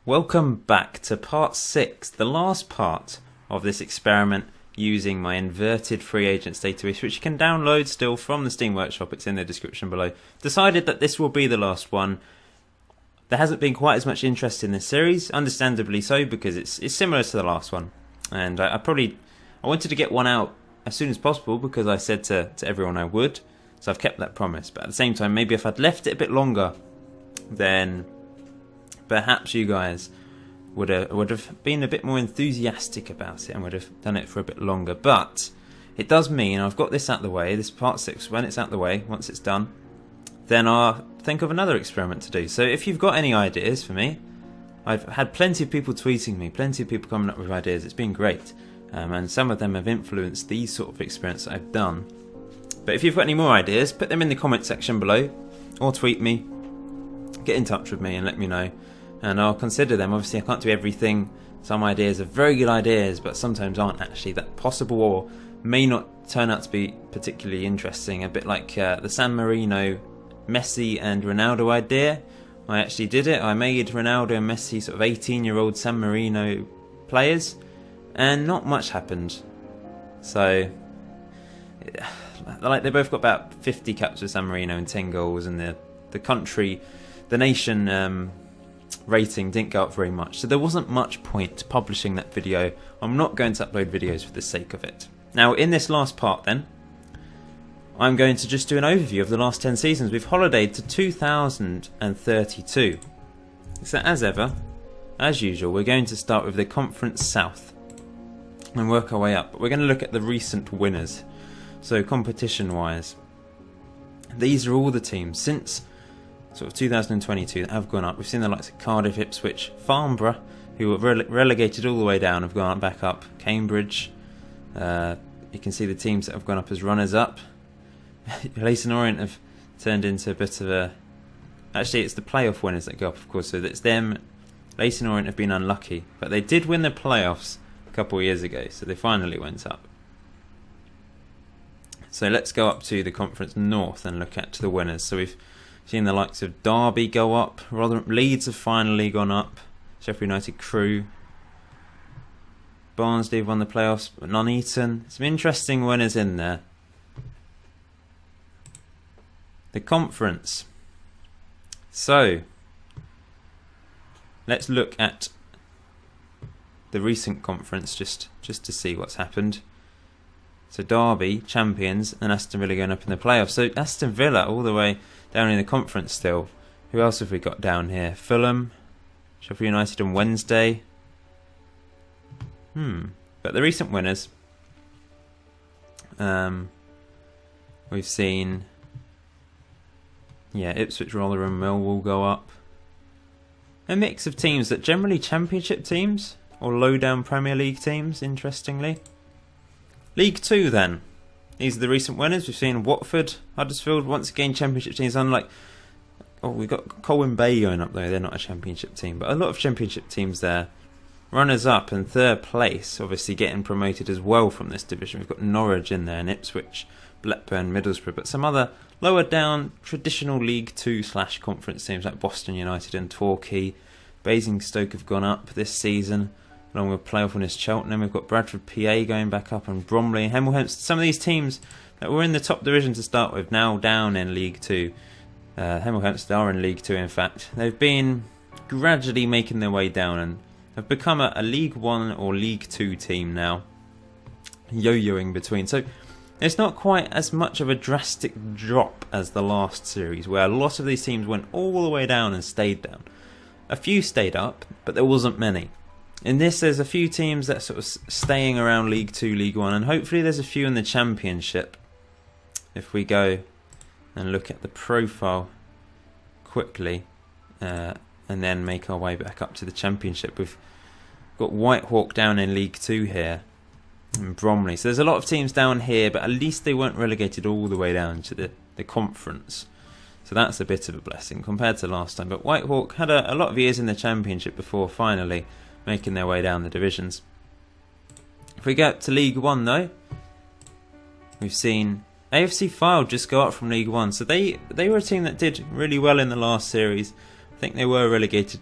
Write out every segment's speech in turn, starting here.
Welcome back to part 6, the last part of this experiment using my inverted free agents database, which you can download still from the Steam Workshop. It's in the description below. Decided that this will be the last one. There hasn't been quite as much interest in this series, understandably so, because it's similar to the last one. And I wanted to get one out as soon as possible because I said to everyone I would. So I've kept that promise. But at the same time, maybe if I'd left it a bit longer, then perhaps you guys would have been a bit more enthusiastic about it and would have done it for a bit longer. But it does mean I've got this out the way, this part 6, when it's out the way, once it's done, then I'll think of another experiment to do. So if you've got any ideas for me, I've had plenty of people tweeting me, plenty of people coming up with ideas. It's been great. And some of them have influenced these sort of experiments that I've done. But if you've got any more ideas, put them in the comment section below or tweet me. Get in touch with me and let me know. And I'll consider them. Obviously I can't do everything. Some ideas are very good ideas, but sometimes aren't actually that possible or may not turn out to be particularly interesting. A bit like the San Marino, Messi and Ronaldo idea. I actually did it. I made Ronaldo and Messi sort of 18-year-old San Marino players, and not much happened. So, like, they both got about 50 caps with San Marino and 10 goals, and the nation rating didn't go up very much, so there wasn't much point publishing that video. I'm not going to upload videos for the sake of it. Now in this last part then, I'm going to just do an overview of the last 10 seasons. We've holidayed to 2032. So as ever, as usual, we're going to start with the Conference South and work our way up, but we're going to look at the recent winners. So competition wise, these are all the teams since sort of 2022 that have gone up. We've seen the likes of Cardiff, Ipswich, Farnborough, who were relegated all the way down, have gone back up. Cambridge, you can see the teams that have gone up as runners-up. Leyton Orient have turned into a bit of a... Actually, it's the playoff winners that go up, of course, so that's them. Leyton Orient have been unlucky, but they did win the playoffs a couple of years ago, so they finally went up. So let's go up to the Conference North and look at the winners. So we've seen the likes of Derby go up. Leeds have finally gone up. Sheffield United, Crewe. Barnsley have won the playoffs, but Nuneaton. Some interesting winners in there. The conference. So, let's look at the recent conference just to see what's happened. So Derby, champions, and Aston Villa going up in the playoffs. So Aston Villa all the way down in the conference still. Who else have we got down here? Fulham, Sheffield United and Wednesday. But the recent winners, we've seen, Ipswich, Rotherham, Millwall go up. A mix of teams that generally championship teams or low down Premier League teams, interestingly. League 2 then. These are the recent winners. We've seen Watford, Huddersfield, once again championship teams. Unlike, we've got Colwyn Bay going up there. They're not a championship team, but a lot of championship teams there. Runners up and third place, obviously getting promoted as well from this division. We've got Norwich in there and Ipswich, Blackburn, Middlesbrough, but some other lower down traditional League 2 / conference teams like Boston United and Torquay. Basingstoke have gone up this season, along with playoff winners Cheltenham. We've got Bradford PA going back up, and Bromley and Hemel Hempstead. Some of these teams that were in the top division to start with, now down in League 2. Hemel Hempstead are in League 2 in fact. They've been gradually making their way down and have become a League 1 or League 2 team now, yo-yoing between. So it's not quite as much of a drastic drop as the last series, where a lot of these teams went all the way down and stayed down. A few stayed up, but there wasn't many. In this, there's a few teams that are sort of staying around League 2, League 1, and hopefully there's a few in the Championship. If we go and look at the profile quickly, and then make our way back up to the Championship. We've got Whitehawk down in League 2 here, and Bromley. So there's a lot of teams down here, but at least they weren't relegated all the way down to the conference. So that's a bit of a blessing compared to last time. But Whitehawk had a lot of years in the Championship before finally making their way down the divisions. If we get to League 1 though, we've seen AFC Fylde just go up from League 1. So they were a team that did really well in the last series. I think they were relegated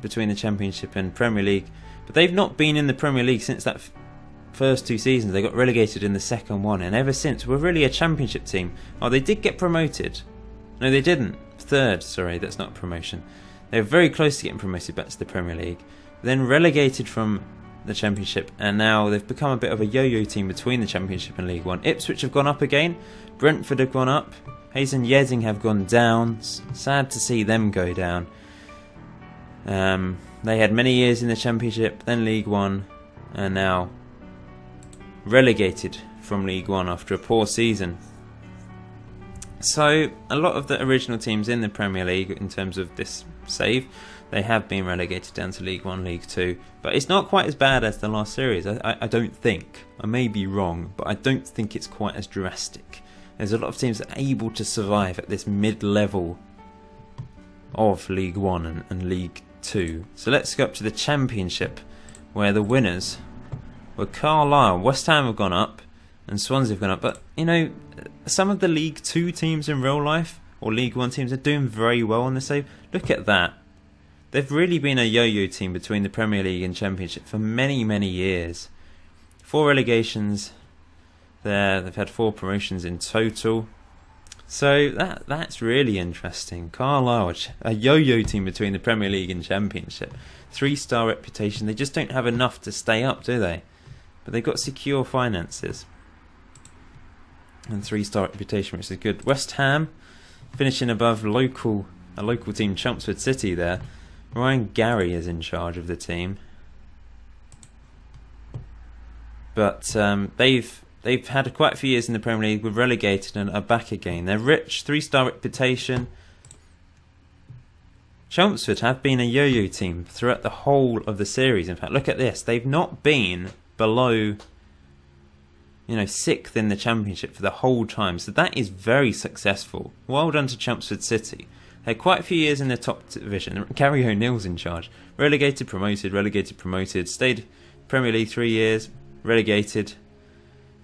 between the Championship and Premier League, but they've not been in the Premier League since that first 2 seasons. They got relegated in the second one, and ever since we're really a Championship team. Oh, they did get promoted. No, they didn't. Third, sorry, that's not a promotion. They were very close to getting promoted back to the Premier League, then relegated from the Championship, and now they've become a bit of a yo-yo team between the Championship and League One. Ipswich have gone up again, Brentford have gone up, Hayes and Yedding have gone down. Sad to see them go down. They had many years in the Championship, then League One, and now relegated from League One after a poor season. So a lot of the original teams in the Premier League, in terms of this save, they have been relegated down to League 1, League 2. But it's not quite as bad as the last series, I don't think. I may be wrong, but I don't think it's quite as drastic. There's a lot of teams that are able to survive at this mid-level of League 1 and League 2. So let's go up to the Championship, where the winners were Carlisle. West Ham have gone up, and Swansea have gone up. But, you know, some of the League 2 teams in real life, or League 1 teams, are doing very well on the save. Look at that. They've really been a yo-yo team between the Premier League and Championship for many, many years. 4 relegations there. They've had 4 promotions in total. So that's really interesting. Carlisle, a yo-yo team between the Premier League and Championship. 3-star reputation. They just don't have enough to stay up, do they? But they've got secure finances. And 3-star reputation, which is good. West Ham finishing above a local team, Chelmsford City there. Ryan Gary is in charge of the team. But they've had quite a few years in the Premier League, were relegated and are back again. They're rich, 3-star reputation. Chelmsford have been a yo-yo team throughout the whole of the series. In fact, look at this. They've not been below, 6th in the Championship for the whole time. So that is very successful. Well done to Chelmsford City. They had quite a few years in the top division. Gary O'Neill's in charge. Relegated, promoted. Stayed Premier League 3 years. Relegated,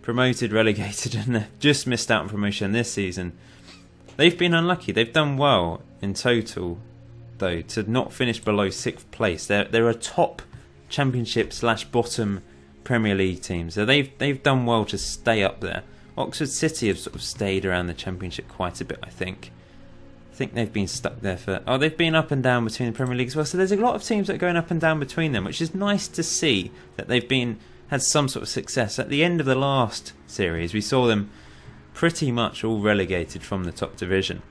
promoted, relegated, and just missed out on promotion this season. They've been unlucky. They've done well in total, though, to not finish below 6th place. They're a top Championship / bottom Premier League team, so they've done well to stay up there. Oxford City have sort of stayed around the Championship quite a bit, I think. I think they've been stuck there they've been up and down between the Premier League as well. So there's a lot of teams that are going up and down between them, which is nice to see that they've had some sort of success. At the end of the last series, we saw them pretty much all relegated from the top division.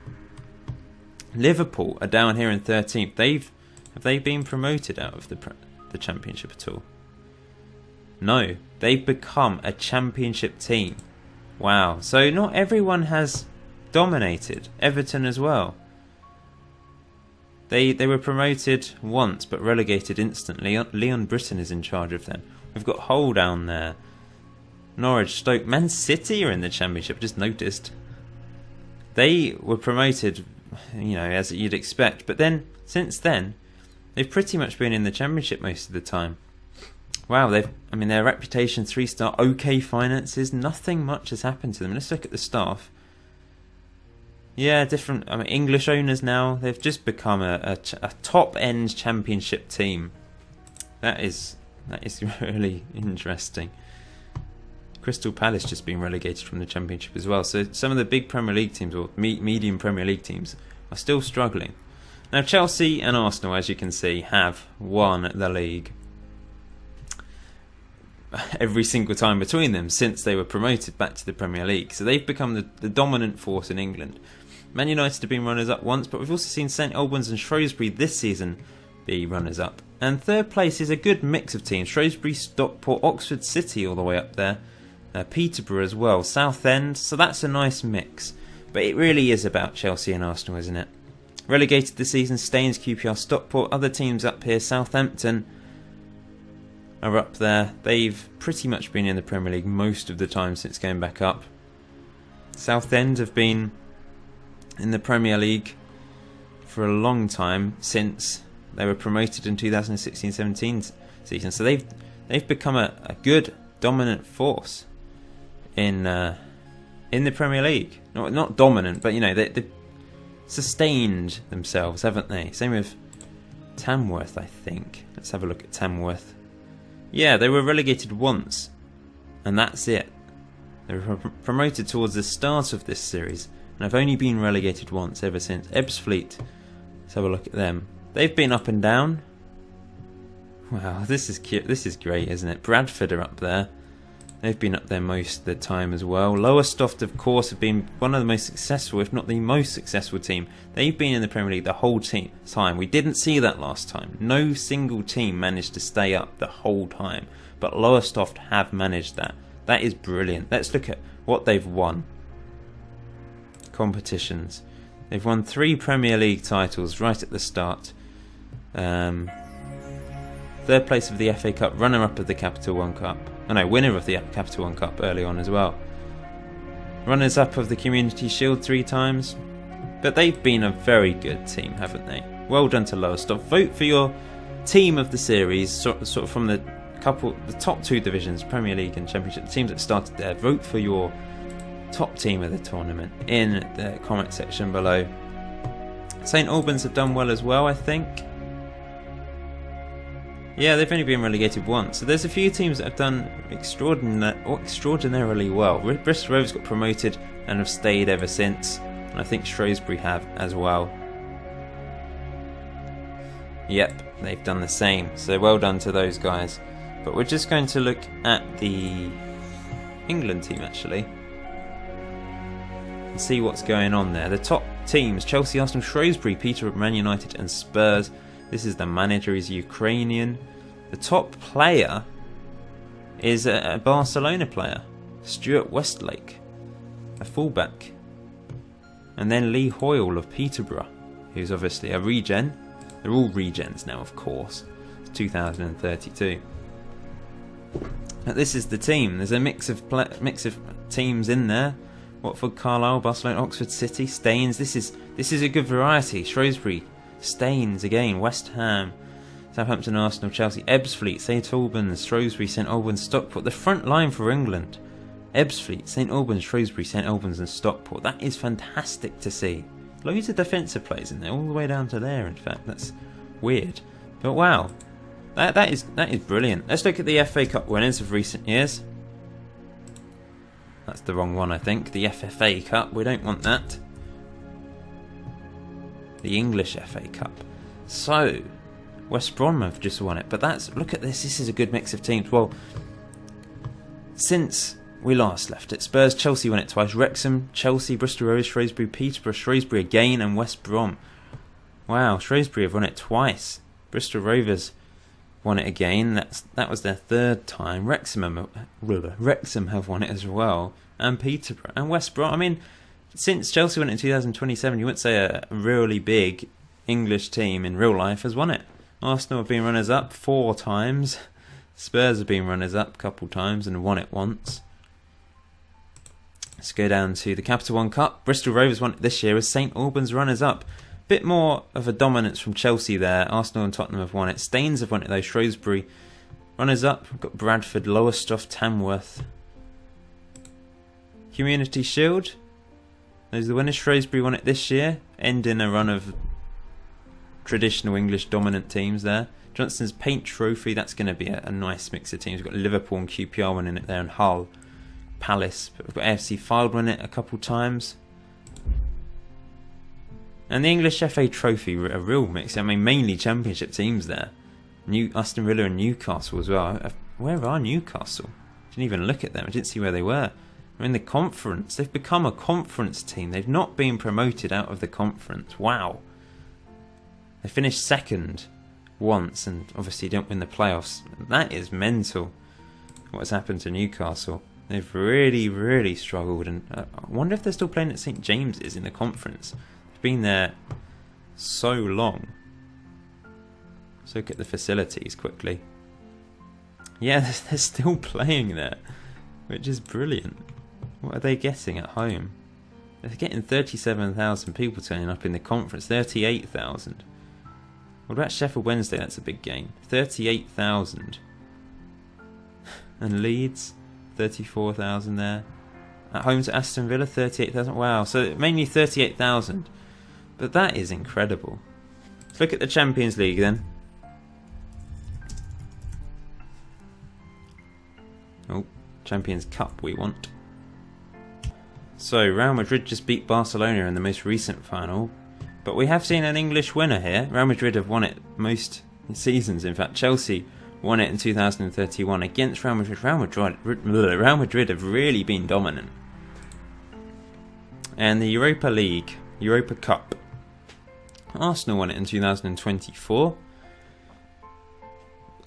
Liverpool are down here in 13th. Have they been promoted out of the Championship at all? No, they've become a Championship team. Wow. So not everyone has dominated. Everton as well. They were promoted once but relegated instantly. Leon Britton is in charge of them. We've got Hull down there. Norwich, Stoke, Man City are in the Championship. Just noticed. They were promoted, as you'd expect. But then, since then, they've pretty much been in the Championship most of the time. Wow, their reputation, 3-star, okay finances, nothing much has happened to them. Let's look at the staff. Yeah, different. English owners now. They've just become a top-end Championship team. That is really interesting. Crystal Palace just being relegated from the Championship as well. So some of the big Premier League teams, or medium Premier League teams, are still struggling. Now Chelsea and Arsenal, as you can see, have won the league every single time between them since they were promoted back to the Premier League. So they've become the dominant force in England. Man United have been runners-up once, but we've also seen St Albans and Shrewsbury this season be runners-up. And third place is a good mix of teams. Shrewsbury, Stockport, Oxford City all the way up there. Peterborough as well. Southend, so that's a nice mix. But it really is about Chelsea and Arsenal, isn't it? Relegated this season, Staines, QPR, Stockport. Other teams up here, Southampton are up there. They've pretty much been in the Premier League most of the time since going back up. Southend have been in the Premier League for a long time, since they were promoted in 2016-17 season. So they've become a good dominant force in the Premier League. Not dominant, but they've sustained themselves, haven't they? Same with Tamworth, I think. Let's have a look at Tamworth. Yeah, they were relegated once, and that's it. They were promoted towards the start of this series, and have only been relegated once ever since. Ebbsfleet, let's have a look at them. They've been up and down. Wow, this is cute. This is great, isn't it? Bradford are up there. They've been up there most of the time as well. Lowestoft, of course, have been one of the most successful, if not the most successful team. They've been in the Premier League the whole time. We didn't see that last time. No single team managed to stay up the whole time. But Lowestoft have managed that. That is brilliant. Let's look at what they've won. Competitions. They've won 3 Premier League titles right at the start. 3rd place of the FA Cup, runner-up of the Capital One Cup. Oh no, winner of the Capital One Cup early on as well. Runners-up of the Community Shield 3 times. But they've been a very good team, haven't they? Well done to Lowestoft. Vote for your team of the series, sort of from the top 2 divisions, Premier League and Championship, the teams that started there. Vote for your top team of the tournament in the comment section below. St Albans have done well as well, I think. Yeah, they've only been relegated once. So there's a few teams that have done extraordinarily well. Bristol Rovers got promoted and have stayed ever since. And I think Shrewsbury have as well. Yep, they've done the same. So well done to those guys. But we're just going to look at the England team actually. And see what's going on there. The top teams, Chelsea, Arsenal, Shrewsbury, Peterborough, Man United and Spurs. This is the manager, he's Ukrainian. The top player is a Barcelona player, Stuart Westlake, a fullback. And then Lee Hoyle of Peterborough, who's obviously a regen. They're all regens now, of course. It's 2032. But this is the team. There's a mix of teams in there. Watford, Carlisle, Barcelona, Oxford City, Staines. This is a good variety. Shrewsbury, Staines again, West Ham, Southampton, Arsenal, Chelsea, Ebbsfleet, St Albans, Shrewsbury, St Albans, Stockport. The front line for England: Ebbsfleet, St Albans, Shrewsbury, St Albans and Stockport. That is fantastic to see. Loads of defensive players in there, all the way down to there in fact. That's weird. But wow. That is brilliant. Let's look at the FA Cup winners of recent years. That's the wrong one, I think. The FFA Cup, we don't want that. The English FA Cup. So, West Brom have just won it. But look at this. This is a good mix of teams. Well, since we last left it, Spurs, Chelsea won it twice. Wrexham, Chelsea, Bristol Rovers, Shrewsbury, Peterborough, Shrewsbury again, and West Brom. Wow, Shrewsbury have won it twice. Bristol Rovers won it again. That was their 3rd time. Wrexham have won it as well, and Peterborough and West Brom. I mean, since Chelsea won it in 2027, you wouldn't say a really big English team in real life has won it. Arsenal have been runners-up 4 times. Spurs have been runners-up a couple times and won it once. Let's go down to the Capital One Cup. Bristol Rovers won it this year as St Albans runners-up. Bit more of a dominance from Chelsea there. Arsenal and Tottenham have won it. Staines have won it though. Shrewsbury runners-up. We've got Bradford, Lowestoft, Tamworth. Community Shield. Those are the winners. Shrewsbury won it this year, ending a run of traditional English dominant teams there. Johnston's Paint Trophy, that's going to be a nice mix of teams. We've got Liverpool and QPR winning it there, and Hull, Palace. But we've got AFC Fylde win it a couple times. And the English FA Trophy, a real mix. I mean, mainly Championship teams there. Aston Villa and Newcastle as well. Where are Newcastle? Didn't even look at them. I didn't see where they were. They're in the conference. They've become a conference team. They've not been promoted out of the conference. Wow. They finished 2nd once and obviously don't win the playoffs. That is mental. What's happened to Newcastle? They've really, really struggled. And I wonder if they're still playing at St James's in the conference. They've been there so long. Let's look at the facilities quickly. Yeah, they're still playing there, which is brilliant. What are they getting at home? They're getting 37,000 people turning up in the conference. 38,000. What about Sheffield Wednesday? That's a big game. 38,000. And Leeds, 34,000 there. At home to Aston Villa, 38,000. Wow, so mainly 38,000. But that is incredible. Let's look at the Champions League then. Oh, Champions Cup we want. So, Real Madrid just beat Barcelona in the most recent final. But we have seen an English winner here. Real Madrid have won it most seasons. In fact, Chelsea won it in 2031 against Real Madrid. Real Madrid have really been dominant. And the Europa Cup. Arsenal won it in 2024.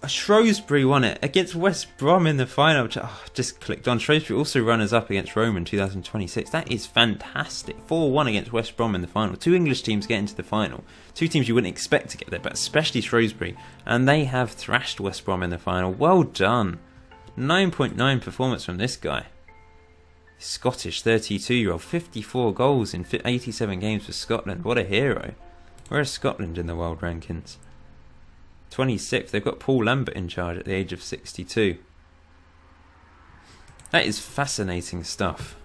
Shrewsbury won it against West Brom in the final, which just clicked on. Shrewsbury also runners-up against Rome in 2026. That is fantastic. 4-1 against West Brom in the final. 2 English teams get into the final. 2 teams you wouldn't expect to get there, but especially Shrewsbury. And they have thrashed West Brom in the final. Well done. 9.9 performance from this guy. Scottish 32-year-old. 54 goals in 87 games for Scotland. What a hero. Where is Scotland in the world rankings? 26th. They've got Paul Lambert in charge at the age of 62. That is fascinating stuff.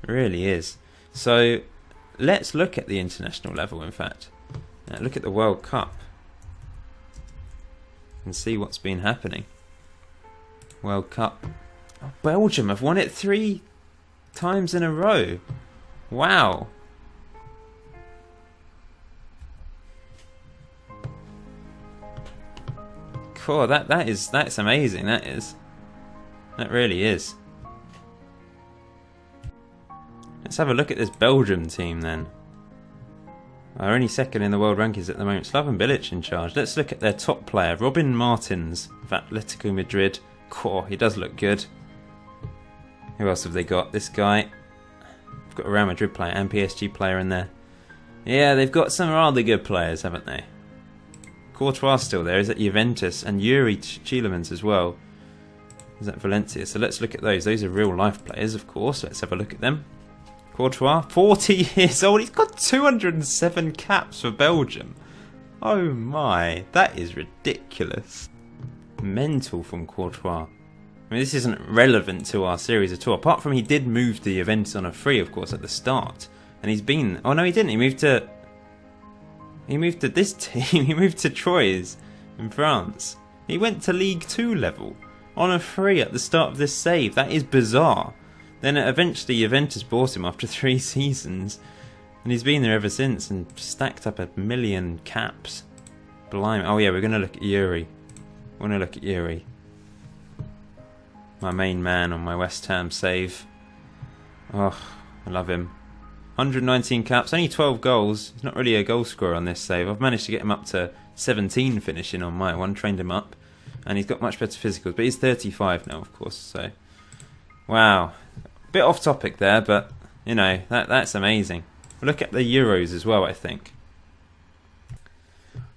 It really is. So let's look at the international level, in fact. Look at the World Cup and see what's been happening. World Cup. Oh, Belgium have won it 3 times in a row. Wow. Cool, that's amazing. That really is. Let's have a look at this Belgium team then. Are only second in the world rankings at the moment. Slaven Bilic in charge. Let's look at their top player, Robin Martins of Atletico Madrid. Cool, he does look good. Who else have they got? This guy. They've got a Real Madrid player and PSG player in there. Yeah, they've got some rather good players, haven't they? Courtois still there, is at Juventus, and Yuri Tielemans as well. Is at Valencia. So let's look at those. Those are real life players, of course. Let's have a look at them. Courtois, 40 years old. He's got 207 caps for Belgium. Oh my, that is ridiculous. Mental from Courtois. I mean, this isn't relevant to our series at all. Apart from he did move to Juventus on a free, of course, at the start. And he's been... Oh no, he didn't. He moved to this team. He moved to Troyes in France. He went to League 2 level on a free at the start of this save. That is bizarre. Then eventually Juventus bought him after 3 seasons. And he's been there ever since and stacked up 1 million caps. Blimey. Oh yeah, we're going to look at Yuri. We're going to look at Yuri. My main man on my West Ham save. Oh, I love him. 119 caps, only 12 goals. He's not really a goal scorer on this save. I've managed to get him up to 17 finishing on my one, trained him up. And he's got much better physicals, but he's 35 now, of course. So, wow. Bit off topic there, but, you know, that's amazing. Look at the Euros as well, I think.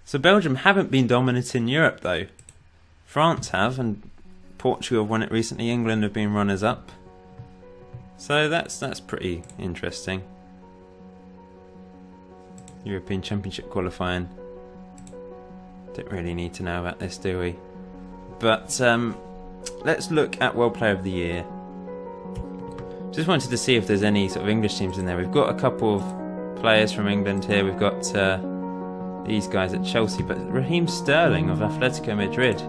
So Belgium haven't been dominant in Europe, though. France have, and Portugal have won it recently. England have been runners-up. So that's pretty interesting. European Championship qualifying. Don't really need to know about this, do we? But let's look at World Player of the Year. Just wanted to see if there's any sort of English teams in there. We've got a couple of players from England here. We've got these guys at Chelsea, but Raheem Sterling of Atletico Madrid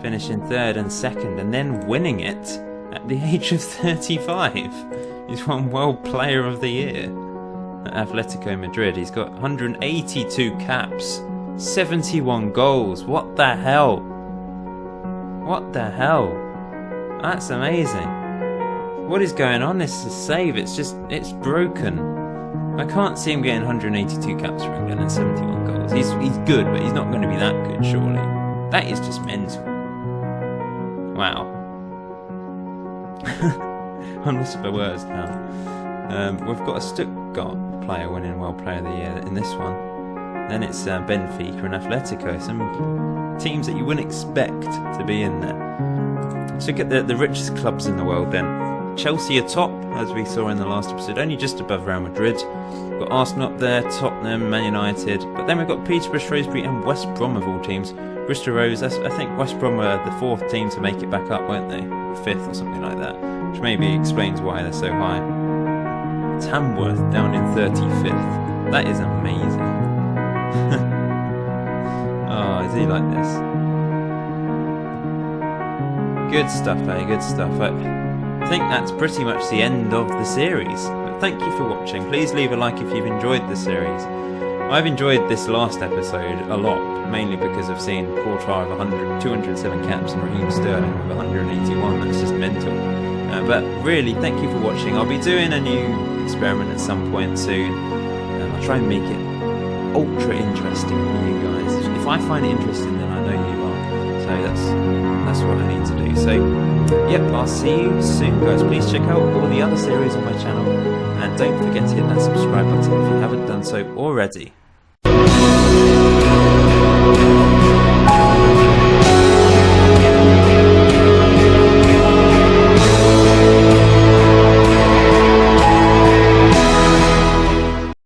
finishing 3rd and 2nd and then winning it at the age of 35. He's won World Player of the Year at Atletico Madrid. He's got 182 caps, 71 goals. What the hell? What the hell? That's amazing. What is going on? This is a save. It's broken. I can't see him getting 182 caps for England and 71 goals. He's good, but he's not going to be that good, surely. That is just mental. Wow. I'm lost for words now. We've got a Stuttgart player winning World Player of the Year in this one. Then it's Benfica and Atletico. Some teams that you wouldn't expect to be in there. Let's look at the richest clubs in the world then. Chelsea are top, as we saw in the last episode, only just above Real Madrid. We've got Arsenal up there, Tottenham, Man United. But then we've got Peterborough, Shrewsbury and West Brom of all teams. Bristol Rovers, I think West Brom were the 4th team to make it back up, weren't they? 5th or something like that. Which maybe explains why they're so high. Tamworth down in 35th. That is amazing. Oh, I do like this. Good stuff, good stuff. I think that's pretty much the end of the series. But thank you for watching. Please leave a like if you've enjoyed the series. I've enjoyed this last episode a lot, mainly because I've seen Courtois with 207 caps and Raheem Sterling with 181. That's just mental. But really, thank you for watching. I'll be doing a new experiment at some point soon. I'll try and make it ultra interesting for you guys. If I find it interesting, then I know you are. So that's what I need to do. So, yep, I'll see you soon, guys. Please check out all the other series on my channel. And don't forget to hit that subscribe button if you haven't done so already.